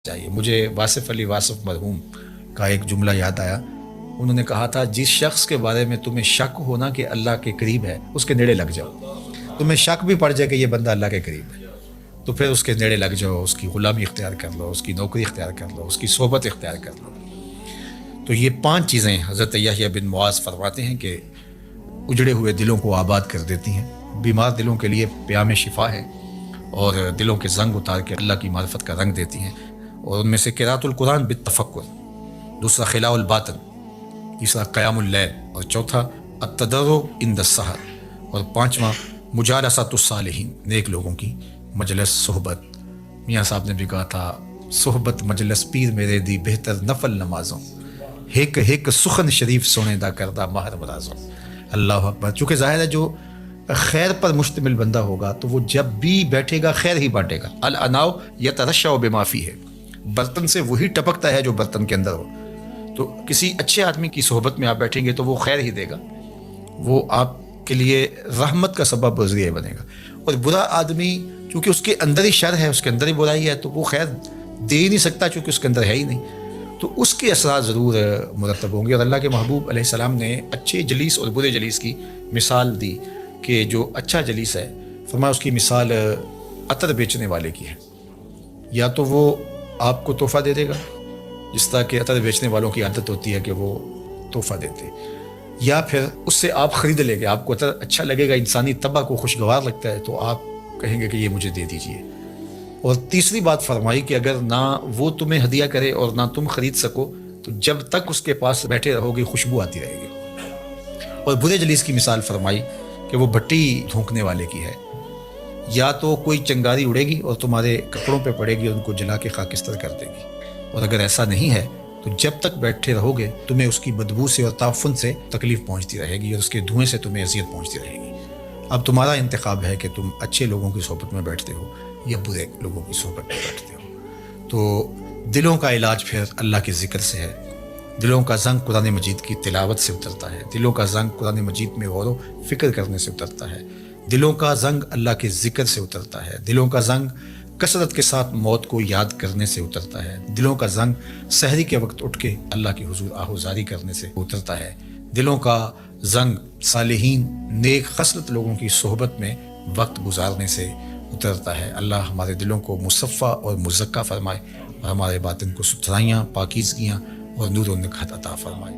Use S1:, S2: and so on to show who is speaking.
S1: چاہیے۔ مجھے واصف علی واصف مرحوم کا ایک جملہ یاد آیا۔ انہوں نے کہا تھا، جس شخص کے بارے میں تمہیں شک ہونا کہ اللہ کے قریب ہے، اس کے نیڑے لگ جاؤ۔ تمہیں شک بھی پڑ جائے کہ یہ بندہ اللہ کے قریب ہے، تو پھر اس کے نیڑے لگ جاؤ، اس کی غلامی اختیار کر لو، اس کی نوکری اختیار کر لو، اس کی صحبت اختیار کر لو۔ تو یہ 5 چیزیں حضرت یحییٰ بن معاذ فرماتے ہیں کہ اجڑے ہوئے دلوں کو آباد کر دیتی ہیں، بیمار دلوں کے لیے پیام شفا ہے، اور دلوں کے زنگ اتار کے اللہ کی معرفت کا رنگ دیتی ہیں۔ اور ان میں سے قراءۃ القرآن بالتفکر، دوسرا خلاء الباطن، تیسرا قیام اللیل، اور چوتھا التضرع عند السحر، اور 5واں مجالسۃ الصالحین، نیک لوگوں کی مجلس صحبت۔ میاں صاحب نے بھی کہا تھا، صحبت مجلس پیر میرے دی بہتر نفل نمازوں، ہک ہک سخن شریف سونے دا کردہ ماہر مرازوں۔ اللہ اکبر۔ چونکہ ظاہر ہے جو خیر پر مشتمل بندہ ہوگا تو وہ جب بھی بیٹھے گا خیر ہی بانٹے گا۔ الاناؤ یترشح بما فیہ، برتن سے وہی ٹپکتا ہے جو برتن کے اندر ہو۔ تو کسی اچھے آدمی کی صحبت میں آپ بیٹھیں گے تو وہ خیر ہی دے گا، وہ آپ کے لیے رحمت کا سبب ذریعہ بنے گا۔ اور برا آدمی چونکہ اس کے اندر ہی شر ہے، اس کے اندر ہی برائی ہے، تو وہ خیر دے ہی نہیں سکتا چونکہ اس کے اندر ہے ہی نہیں، تو اس کے اثرات ضرور مرتب ہوں گے۔ اور اللہ کے محبوب علیہ السلام نے اچھے جلیس اور برے جلیس کی مثال دی کہ جو اچھا جلیس ہے، فرمایا اس کی مثال عطر بیچنے والے کی ہے۔ یا تو وہ آپ کو تحفہ دے دے گا، جس طرح کہ عطر بیچنے والوں کی عادت ہوتی ہے کہ وہ تحفہ دیتے، یا پھر اس سے آپ خرید لیں گے، آپ کو عطر اچھا لگے گا، انسانی طبع کو خوشگوار لگتا ہے، تو آپ کہیں گے کہ یہ مجھے دے دیجئے۔ اور تیسری بات فرمائی کہ اگر نہ وہ تمہیں ہدیہ کرے اور نہ تم خرید سکو تو جب تک اس کے پاس بیٹھے رہو گی خوشبو آتی رہے گی۔ اور برے جلیس کی مثال فرمائی کہ وہ بھٹی دھونکنے والے کی ہے، یا تو کوئی چنگاری اڑے گی اور تمہارے کپڑوں پہ پڑے گی اور ان کو جلا کے خاکستر کر دے گی، اور اگر ایسا نہیں ہے تو جب تک بیٹھے رہو گے تمہیں اس کی بدبو سے اور تعفن سے تکلیف پہنچتی رہے گی، اور اس کے دھوئیں سے تمہیں اذیت پہنچتی رہے گی۔ اب تمہارا انتخاب ہے کہ تم اچھے لوگوں کی صحبت میں بیٹھتے ہو یا برے لوگوں کی صحبت میں بیٹھتے ہو۔ تو دلوں کا علاج پھر اللہ کے ذکر سے ہے۔ دلوں کا زنگ قرآن مجید کی تلاوت سے اترتا ہے، دلوں کا زنگ قرآن مجید میں غور و فکر کرنے سے اترتا ہے، دلوں کا زنگ اللہ کے ذکر سے اترتا ہے، دلوں کا زنگ کثرت کے ساتھ موت کو یاد کرنے سے اترتا ہے، دلوں کا زنگ سحری کے وقت اٹھ کے اللہ کی حضور آہوزاری کرنے سے اترتا ہے، دلوں کا زنگ صالحین نیک خصلت لوگوں کی صحبت میں وقت گزارنے سے اترتا ہے۔ اللہ ہمارے دلوں کو مصفہ اور مزکہ فرمائے، اور ہمارے باطن کو ستھرائیاں، پاکیزگیاں اور نور و نکہت عطا فرمائے۔